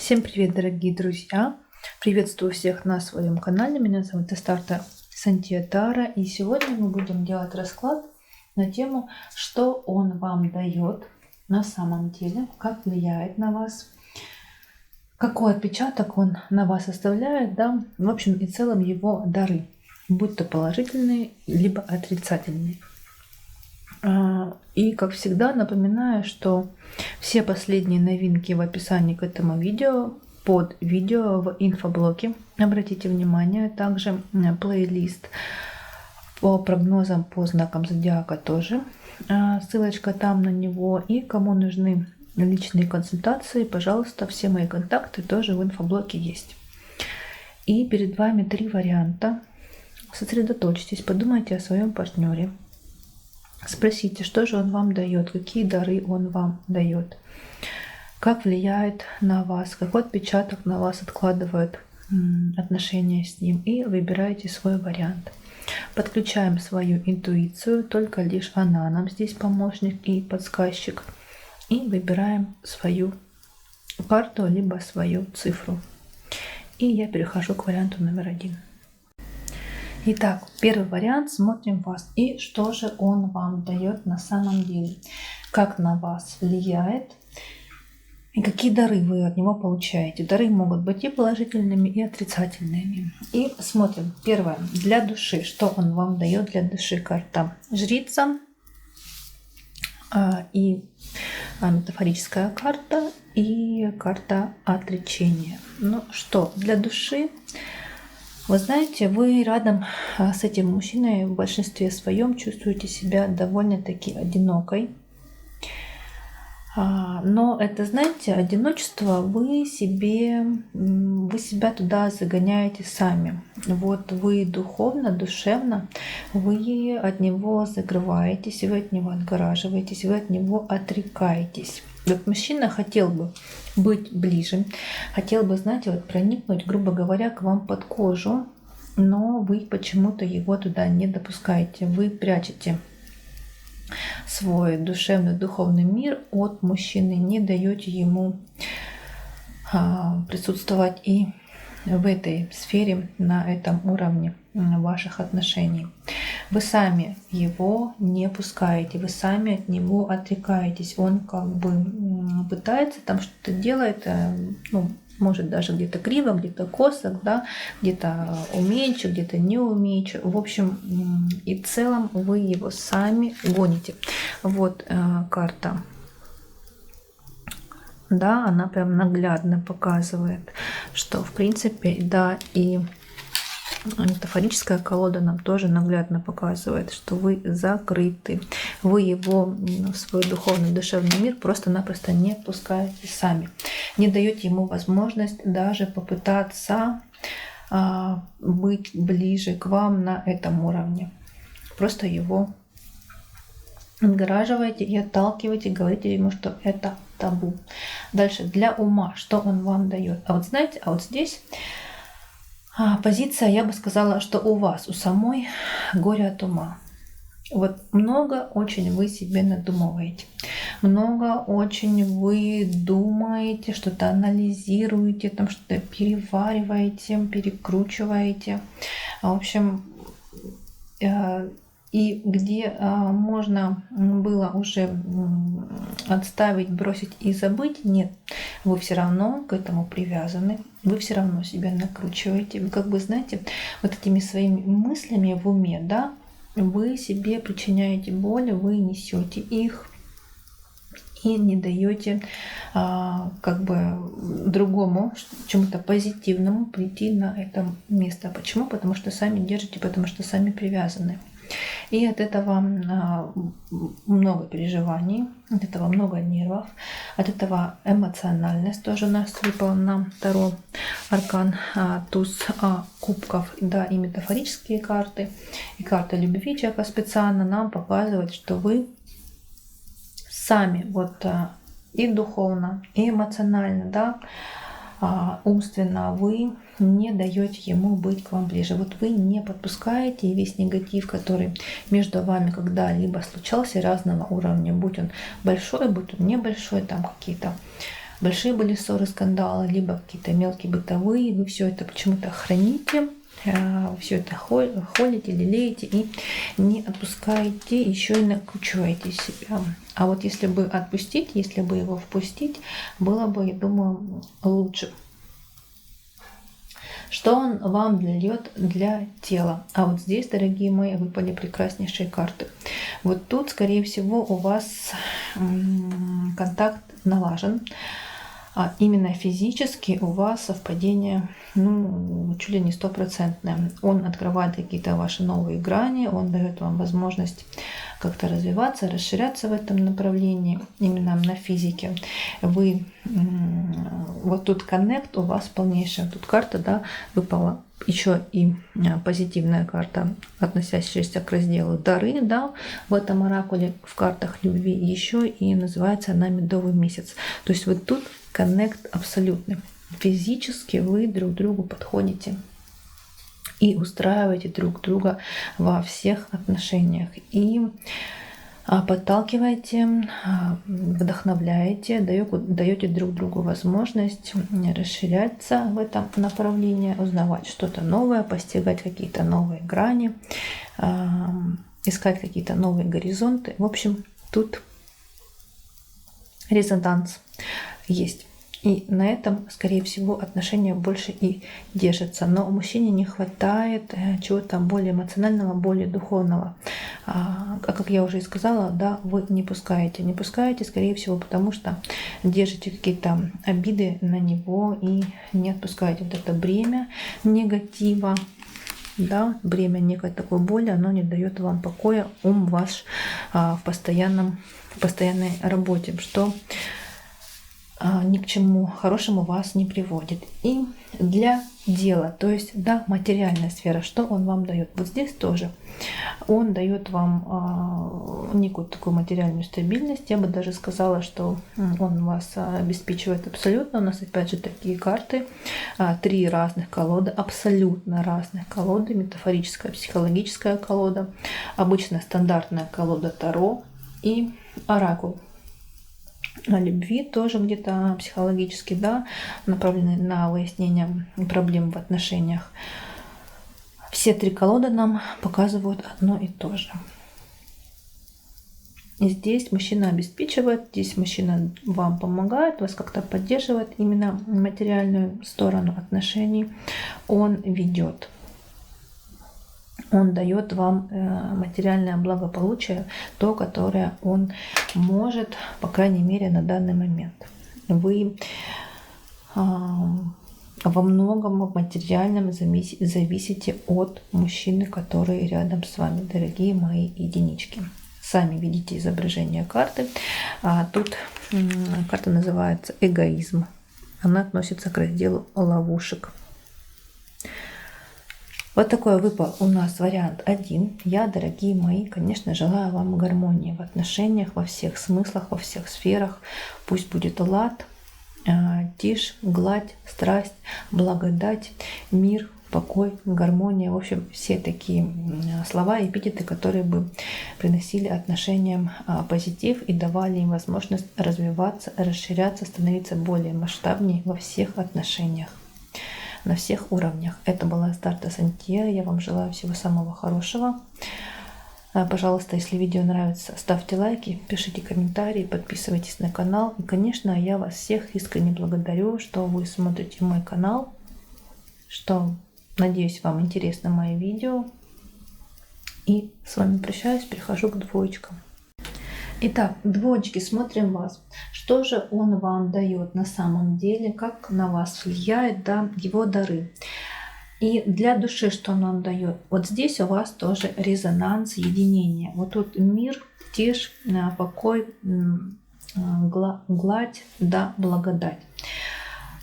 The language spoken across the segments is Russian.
Всем привет, дорогие друзья! Приветствую всех на своем канале. Меня зовут Астарта Сантья-Тара. И сегодня мы будем делать расклад на тему, что он вам дает на самом деле, как влияет на вас, какой отпечаток он на вас оставляет, да, в общем и целом его дары, будь то положительные, либо отрицательные. И, как всегда, напоминаю, что все последние новинки в описании к этому видео, под видео в инфоблоке. Обратите внимание, также плейлист по прогнозам по знакам зодиака тоже. Ссылочка там на него. И кому нужны личные консультации, пожалуйста, все мои контакты тоже в инфоблоке есть. И перед вами 3 варианта. Сосредоточьтесь, подумайте о своем партнере. Спросите, что же он вам дает, какие дары он вам дает, как влияет на вас, какой отпечаток на вас откладывают отношения с ним, и выбирайте свой вариант. Подключаем свою интуицию, только лишь она нам здесь помощник и подсказчик, и выбираем свою карту либо свою цифру. И я перехожу к варианту номер 1. Итак, первый вариант, смотрим вас. И что же он вам дает на самом деле? Как на вас влияет? И какие дары вы от него получаете? Дары могут быть и положительными, и отрицательными. И смотрим. Первое. Для души. Что он вам дает для души? Карта Жрица. И метафорическая карта. И карта Отречения. Ну что, для души... Вы знаете, вы рядом с этим мужчиной в большинстве своем чувствуете себя довольно-таки одинокой. Но это, знаете, одиночество вы себя туда загоняете сами. Вот вы духовно, душевно, вы от него закрываетесь, вы от него отгораживаетесь, вы от него отрекаетесь. Вот мужчина хотел бы быть ближе, хотел бы, знаете, вот проникнуть, грубо говоря, к вам под кожу, но вы почему-то его туда не допускаете. Вы прячете свой душевный, духовный мир от мужчины, не даете ему присутствовать и в этой сфере, на этом уровне ваших отношений. Вы сами его не пускаете, вы сами от него отрекаетесь. Он как бы пытается там что-то делать, может даже где-то криво, где-то косо, да, где-то умеючи, где-то не умеючи. В общем и целом вы его сами гоните. Вот карта. Да, она прям наглядно показывает, что в принципе, да, и метафорическая колода нам тоже наглядно показывает, что вы закрыты. Вы его в свой духовный, душевный мир просто-напросто не пускаете сами. Не даете ему возможность даже попытаться быть ближе к вам на этом уровне. Просто его отгораживаете и отталкиваете, говорите ему, что это табу. Дальше, для ума, что он вам дает. А вот знаете, а вот здесь позиция, я бы сказала, что у вас, у самой горе от ума. Вот много очень вы себе надумываете. Много очень вы думаете, что-то анализируете, там что-то перевариваете, перекручиваете. В общем, и где можно было уже отставить, бросить и забыть, нет, вы все равно к этому привязаны, вы все равно себя накручиваете. Вы как бы, знаете, вот этими своими мыслями в уме, да, вы себе причиняете боль, вы несете их и не даете как бы другому, чему-то позитивному прийти на это место. Почему? Потому что сами держите, потому что сами привязаны. И от этого много переживаний, от этого много нервов, от этого эмоциональность тоже нас выпала на второй аркан, туз кубков, да, и метафорические карты, и карта любви человека специально нам показывает, что вы сами вот и духовно, и эмоционально, да, умственно вы не даете ему быть к вам ближе. Вот вы не подпускаете, и весь негатив, который между вами когда-либо случался разного уровня, будь он большой, будь он небольшой, там какие-то большие были ссоры, скандалы, либо какие-то мелкие бытовые, вы все это почему-то храните, все это холите, лелеете и не отпускаете, еще и накручиваете себя. А вот если бы отпустить, если бы его впустить, было бы, я думаю, лучше. Что он вам дает для тела? А вот здесь, дорогие мои, выпали прекраснейшие карты. Вот тут, скорее всего, у вас контакт налажен. А именно физически у вас совпадение, ну, чуть ли не стопроцентное. Он открывает какие-то ваши новые грани, он дает вам возможность как-то развиваться, расширяться в этом направлении, именно на физике. Вы, вот тут коннект у вас полнейшая. Тут карта, да, выпала еще и позитивная карта, относящаяся к разделу дары, да, в этом оракуле, в картах любви, еще и называется она медовый месяц. То есть вот тут коннект абсолютный. Физически вы друг другу подходите и устраиваете друг друга во всех отношениях. И подталкиваете, вдохновляете, даете друг другу возможность расширяться в этом направлении, узнавать что-то новое, постигать какие-то новые грани, искать какие-то новые горизонты. В общем, тут резонанс есть. И на этом, скорее всего, отношения больше и держатся. Но мужчине не хватает чего-то более эмоционального, более духовного. А как я уже и сказала, да, вы не пускаете. Не пускаете, скорее всего, потому что держите какие-то обиды на него и не отпускаете. Вот это бремя негатива, да, бремя некой такой боли, оно не дает вам покоя, ум ваш в постоянной работе, что ни к чему хорошему вас не приводит. И для дела, то есть, да, материальная сфера, что он вам дает? Вот здесь тоже он дает вам некую такую материальную стабильность. Я бы даже сказала, что он вас обеспечивает абсолютно. У нас опять же такие карты, 3 разных колоды, абсолютно разных колоды: метафорическая, психологическая колода, обычная стандартная колода Таро и оракул. О любви тоже где-то психологически, да, направлены на выяснение проблем в отношениях. Все 3 колоды нам показывают одно и то же. И здесь мужчина обеспечивает, здесь мужчина вам помогает, вас как-то поддерживает, именно материальную сторону отношений он ведет. Он дает вам материальное благополучие, то, которое он может, по крайней мере, на данный момент. Вы во многом в материальном зависите от мужчины, который рядом с вами, дорогие мои единички. Сами видите изображение карты. Тут карта называется «Эгоизм». Она относится к разделу ловушек. Вот такой выпал у нас вариант 1. Я, дорогие мои, конечно, желаю вам гармонии в отношениях, во всех смыслах, во всех сферах. Пусть будет лад, тишь, гладь, страсть, благодать, мир, покой, гармония. В общем, все такие слова, эпитеты, которые бы приносили отношениям позитив и давали им возможность развиваться, расширяться, становиться более масштабнее во всех отношениях, на всех уровнях. Это была Астарта Сантьера. Я вам желаю всего самого хорошего. Пожалуйста, если видео нравится, ставьте лайки, пишите комментарии, подписывайтесь на канал. И, конечно, я вас всех искренне благодарю, что вы смотрите мой канал, что, надеюсь, вам интересно мои видео. И с вами прощаюсь, перехожу к двоечкам. Итак, двоечки, смотрим вас. Что же он вам дает на самом деле, как на вас влияет, да, его дары. И для души, что он вам дает. Вот здесь у вас тоже резонанс, единение. Вот тут мир, тишь, покой, гладь, да, благодать.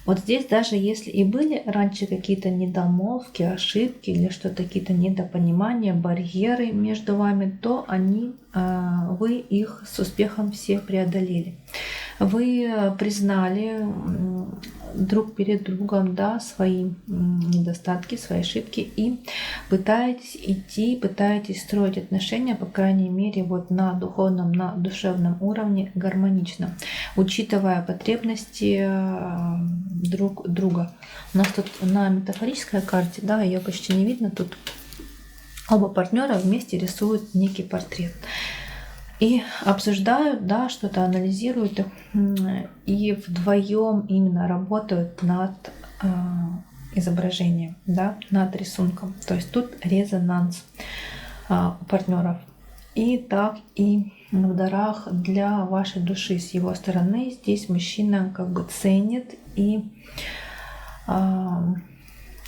Вот здесь даже если и были раньше какие-то недомолвки, ошибки или что-то, какие-то недопонимания, барьеры между вами, то вы их с успехом все преодолели. Вы признали друг перед другом, да, свои недостатки, свои ошибки и пытаетесь идти, пытаетесь строить отношения, по крайней мере, вот на духовном, на душевном уровне гармонично, учитывая потребности друг друга. У нас тут на метафорической карте, да, ее почти не видно, тут оба партнера вместе рисуют некий портрет. И обсуждают, да, что-то анализируют, и вдвоем именно работают над изображением, да, над рисунком. То есть тут резонанс у партнеров. И так и в дарах для вашей души с его стороны. Здесь мужчина как бы ценит и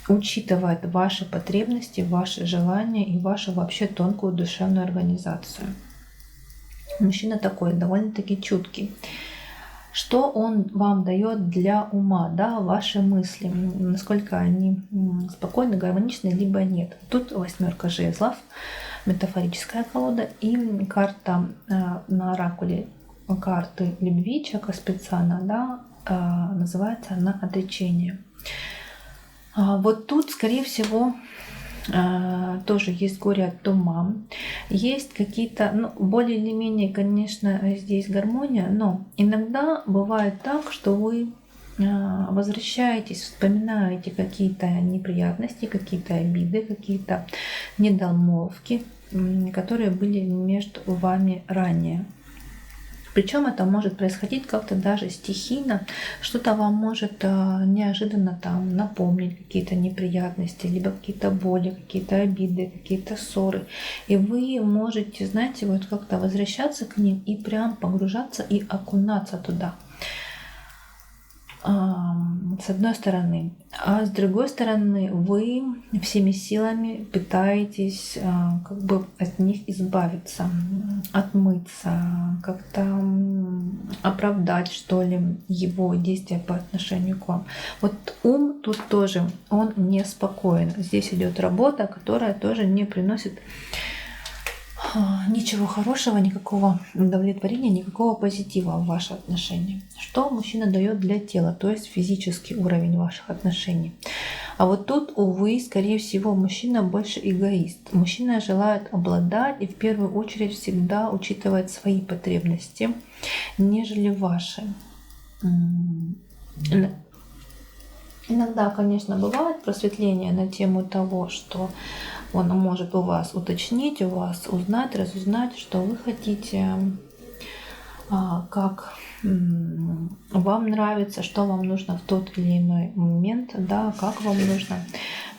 учитывает ваши потребности, ваши желания и вашу вообще тонкую душевную организацию. Мужчина такой довольно-таки чуткий. Что он вам дает для ума, да, ваши мысли, насколько они спокойны, гармоничны, либо нет. Тут 8 жезлов, метафорическая колода, и карта на оракуле, карты любви Чакра Спицана, да, называется она отречение. Вот тут, скорее всего, тоже есть горе от ума, есть какие-то, ну, более или менее, конечно, здесь гармония, но иногда бывает так, что вы возвращаетесь, вспоминаете какие-то неприятности, какие-то обиды, какие-то недомолвки, которые были между вами ранее. Причем это может происходить как-то даже стихийно, что-то вам может неожиданно там напомнить какие-то неприятности, либо какие-то боли, какие-то обиды, какие-то ссоры. И вы можете, знаете, вот как-то возвращаться к ним и прям погружаться и окунаться туда. С одной стороны. А с другой стороны, вы всеми силами пытаетесь как бы от них избавиться, отмыться, как-то оправдать, что ли, его действия по отношению к вам. Вот ум тут тоже, он неспокоен. Здесь идет работа, которая тоже не приносит ничего хорошего, никакого удовлетворения, никакого позитива в ваши отношения. Что мужчина дает для тела, то есть физический уровень ваших отношений. А вот тут, увы, скорее всего, мужчина больше эгоист. Мужчина желает обладать и в первую очередь всегда учитывает свои потребности, нежели ваши. Иногда, конечно, бывает просветление на тему того, что он может у вас уточнить, у вас узнать, разузнать, что вы хотите, как вам нравится, что вам нужно в тот или иной момент, да, как вам нужно,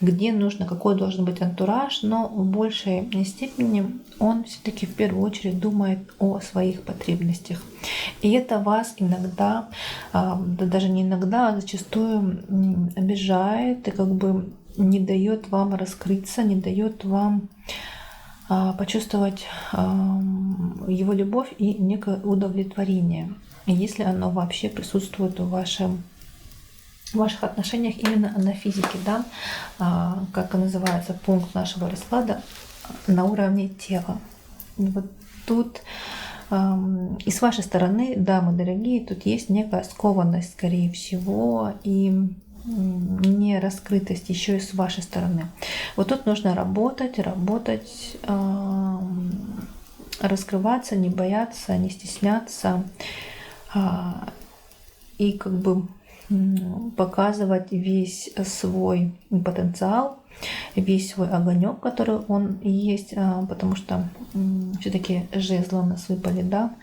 где нужно, какой должен быть антураж, но в большей степени он все-таки в первую очередь думает о своих потребностях. И это вас иногда, да даже не иногда, а зачастую обижает и как бы не дает вам раскрыться, не дает вам почувствовать его любовь и некое удовлетворение, если оно вообще присутствует в ваших отношениях именно на физике, да, как называется пункт нашего расклада, на уровне тела. Вот тут и с вашей стороны, дамы дорогие, тут есть некая скованность, скорее всего, и не раскрытость еще и с вашей стороны. Вот тут нужно работать, раскрываться, не бояться, не стесняться и как бы показывать весь свой потенциал, весь свой огонек, который он есть, потому что все-таки жезлы у нас выпали, да.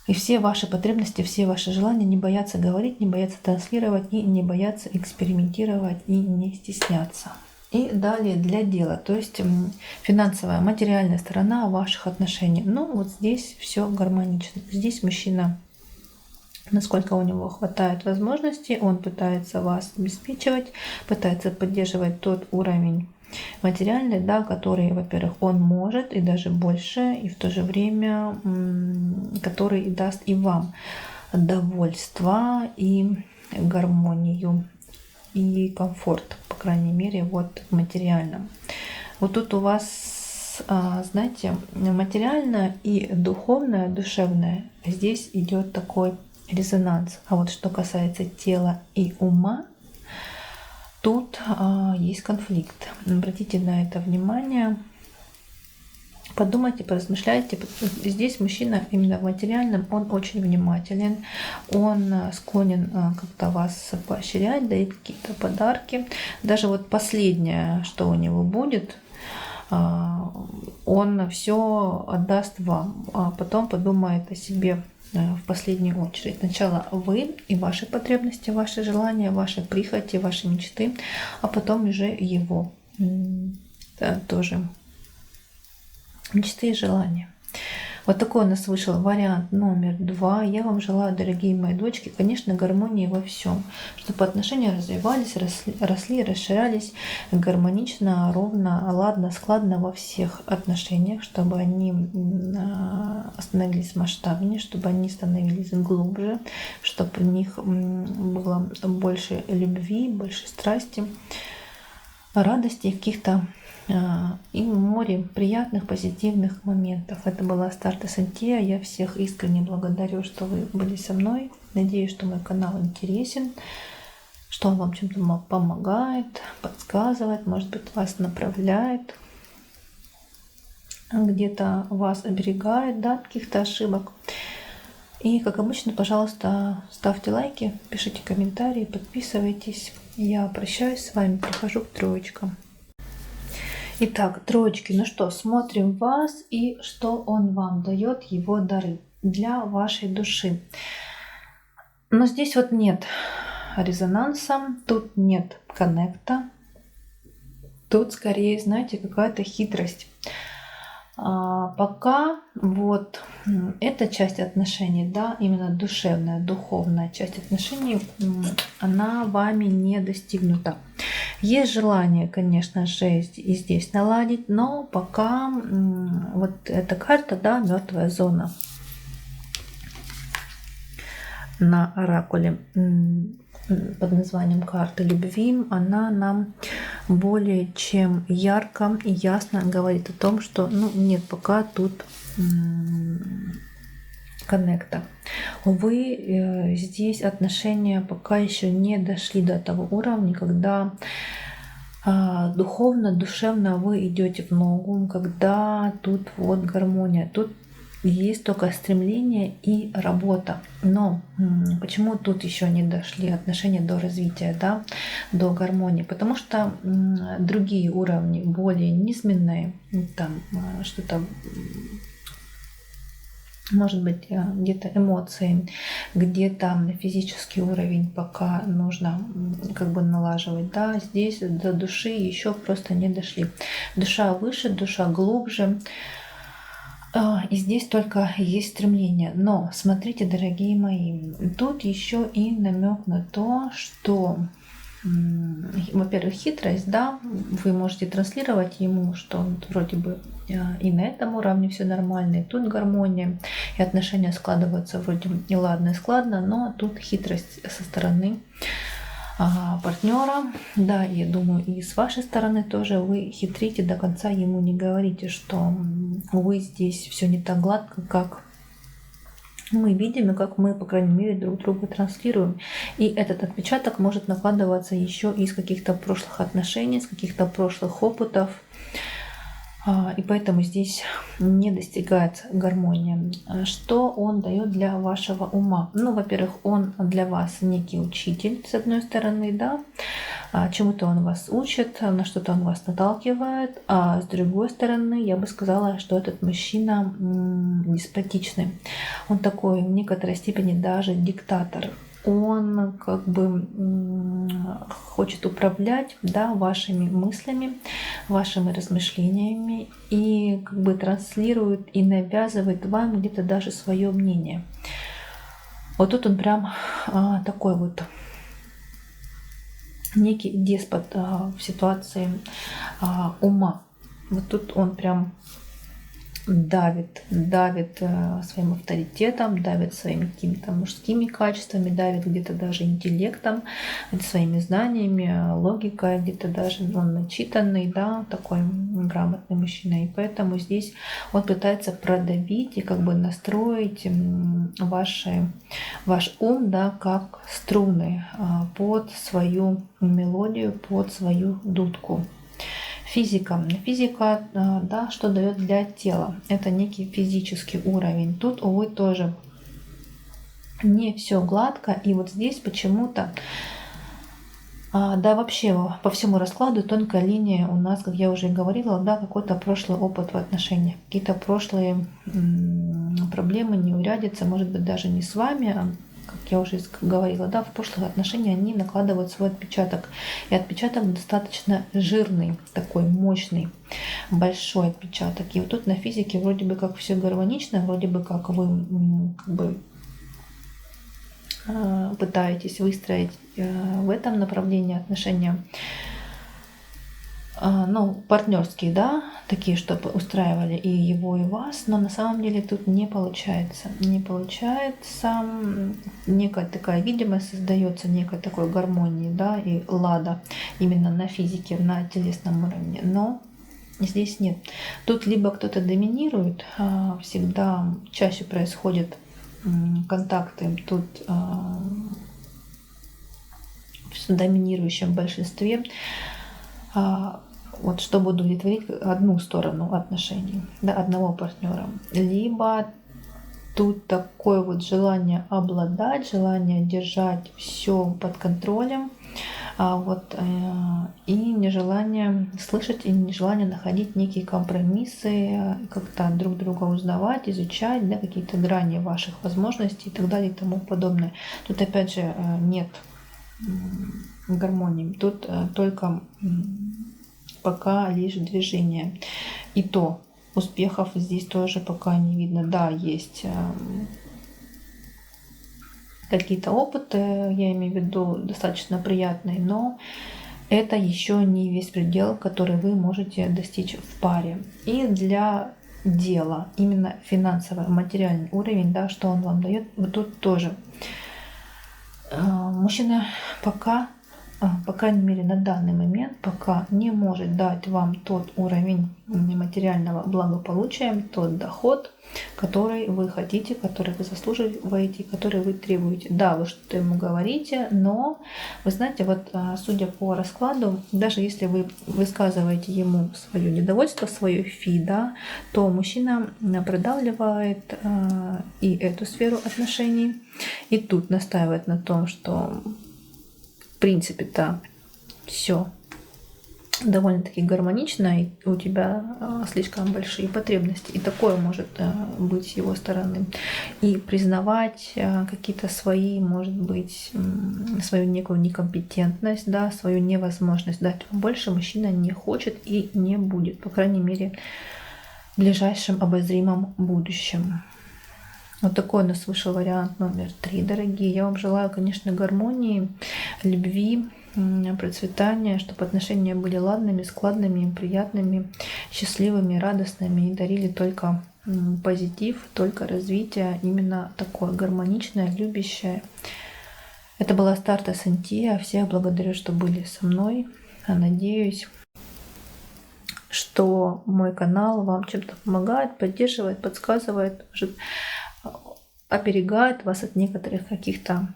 И все ваши потребности, все ваши желания не боятся говорить, не боятся транслировать и не боятся экспериментировать и не стесняться. И далее для дела, то есть финансовая, материальная сторона ваших отношений. Ну вот здесь все гармонично. Здесь мужчина, насколько у него хватает возможностей, он пытается вас обеспечивать, пытается поддерживать тот уровень материальный, да, который, во-первых, он может и даже больше, и в то же время, который даст и вам довольство, и гармонию, и комфорт, по крайней мере, вот в материальном. Вот тут у вас вас, знаете, материальное и духовное, душевное, здесь идет такой резонанс. А вот что касается тела и ума, тут есть конфликт. Обратите на это внимание. Подумайте, поразмышляйте. Здесь мужчина именно в материальном, он очень внимателен, он склонен как-то вас поощрять, дарить какие-то подарки. Даже вот последнее, что у него будет, он все отдаст вам, а потом подумает о себе в последнюю очередь. Сначала вы и ваши потребности, ваши желания, ваши прихоти, ваши мечты, а потом уже его тоже мечты и желания. Вот такой у нас вышел вариант номер 2. Я вам желаю, дорогие мои дочки, конечно, гармонии во всем, чтобы отношения развивались, росли, расширялись гармонично, ровно, ладно, складно во всех отношениях, чтобы они становились масштабнее, чтобы они становились глубже, чтобы в них было больше любви, больше страсти, радости, каких-то и море приятных, позитивных моментов. Это была Астарта Сантия. Я всех искренне благодарю, что вы были со мной. Надеюсь, что мой канал интересен, что он вам чем-то помогает, подсказывает, может быть, вас направляет, где-то вас оберегает, да, от каких-то ошибок. И, как обычно, пожалуйста, ставьте лайки, пишите комментарии, подписывайтесь. Я прощаюсь с вами, прихожу к троечкам. Итак, троечки, ну что, смотрим вас и что он вам дает, его дары для вашей души. Но здесь вот нет резонанса, тут нет коннекта, тут скорее, знаете, какая-то хитрость. Пока вот эта часть отношений, да, именно душевная, духовная часть отношений, она вами не достигнута. Есть желание, конечно же, и здесь наладить, но пока вот эта карта, да, мертвая зона на оракуле под названием карты любви, она нам более чем ярко и ясно говорит о том, что нет пока тут коннекта. Увы, здесь отношения пока еще не дошли до того уровня, когда духовно, душевно вы идете в ногу, когда тут вот гармония, тут есть только стремление и работа. Но почему тут еще не дошли отношения до развития, да, до гармонии? Потому что другие уровни более низменные, там что-то, может быть, где-то эмоции, где-то физический уровень пока нужно как бы налаживать. Да, здесь до души еще просто не дошли. Душа выше, душа глубже. И здесь только есть стремление. Но смотрите, дорогие мои, тут еще и намек на то, что, во-первых, хитрость, да, вы можете транслировать ему, что вроде бы и на этом уровне все нормально, и тут гармония, и отношения складываются вроде и ладно, и складно, но тут хитрость со стороны партнера, да, я думаю, и с вашей стороны тоже вы хитрите, до конца ему не говорите, что вы здесь все не так гладко, как мы видим и как мы, по крайней мере, друг другу транслируем. И этот отпечаток может накладываться еще из каких-то прошлых отношений, из каких-то прошлых опытов. И поэтому здесь не достигается гармония. Что он дает для вашего ума? Ну, во-первых, он для вас некий учитель, с одной стороны, да, чему-то он вас учит, на что-то он вас наталкивает, а с другой стороны, я бы сказала, что этот мужчина деспотичный. Он такой в некоторой степени даже диктатор. Он как бы хочет управлять, да, вашими мыслями, вашими размышлениями и как бы транслирует и навязывает вам где-то даже свое мнение. Вот тут он прям такой вот некий деспот в ситуации ума. Вот тут он прям давит своим авторитетом, давит своими какими-то мужскими качествами, давит где-то даже интеллектом, своими знаниями, логикой, где-то даже он начитанный, да, такой грамотный мужчина. И поэтому здесь он пытается продавить и как бы настроить ваш ум, да, как струны под свою мелодию, под свою дудку. Физика. Физика, да, что дает для тела? Это некий физический уровень. Тут, увы, тоже не все гладко. И вот здесь почему-то, да, вообще по всему раскладу тонкая линия у нас, как я уже говорила, да, какой-то прошлый опыт в отношениях, какие-то прошлые проблемы, неурядицы, может быть, даже не с вами, а как я уже говорила, да, в прошлых отношениях они накладывают свой отпечаток. И отпечаток достаточно жирный, такой мощный, большой отпечаток. И вот тут на физике вроде бы как все гармонично, вроде бы как вы как бы пытаетесь выстроить в этом направлении отношения, ну, партнерские, да, такие, чтобы устраивали и его, и вас, но на самом деле тут не получается. Не получается, некая такая видимость создается, некой такой гармонии, да, и лада именно на физике, на телесном уровне, но здесь нет. Тут либо кто-то доминирует, всегда чаще происходят контакты тут в доминирующем большинстве, вот чтобы удовлетворить одну сторону отношений, да, одного партнера. Либо тут такое вот желание обладать, желание держать все под контролем, и нежелание слышать, и нежелание находить некие компромиссы, как-то друг друга узнавать, изучать, да, какие-то грани ваших возможностей и так далее и тому подобное. Тут опять же нет гармонии, тут только пока лишь движение. И то успехов здесь тоже пока не видно. Да, есть какие-то опыты, я имею в виду достаточно приятные, но это еще не весь предел, который вы можете достичь в паре. И для дела, именно финансовый, материальный уровень, да, что он вам дает, вот тут тоже мужчина пока, по крайней мере на данный момент, пока не может дать вам тот уровень материального благополучия, тот доход, который вы хотите, который вы заслуживаете, который вы требуете. Да, вы что-то ему говорите, но вы знаете, вот судя по раскладу, даже если вы высказываете ему свое недовольство, свое фи, да, то мужчина продавливает и эту сферу отношений, и тут настаивает на том, что в принципе-то все довольно-таки гармонично, и у тебя слишком большие потребности. И такое может быть с его стороны. И признавать какие-то свои, может быть, свою некую некомпетентность, да, свою невозможность дать вам больше мужчина не хочет и не будет, по крайней мере, в ближайшем обозримом будущем. Вот такой у нас вышел вариант номер 3, дорогие. Я вам желаю, конечно, гармонии, любви, процветания, чтобы отношения были ладными, складными, приятными, счастливыми, радостными и дарили только позитив, только развитие, именно такое гармоничное, любящее. Это была Астарта Сантия. Всех благодарю, что были со мной. Надеюсь, что мой канал вам чем-то помогает, поддерживает, подсказывает, может, оберегает вас от некоторых каких-то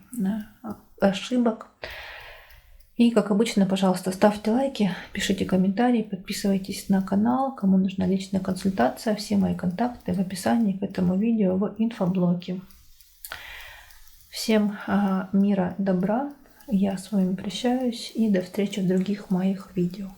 ошибок. И, как обычно, пожалуйста, ставьте лайки, пишите комментарии, подписывайтесь на канал. Кому нужна личная консультация, все мои контакты в описании к этому видео в инфоблоке. Всем мира, добра. Я с вами прощаюсь и до встречи в других моих видео.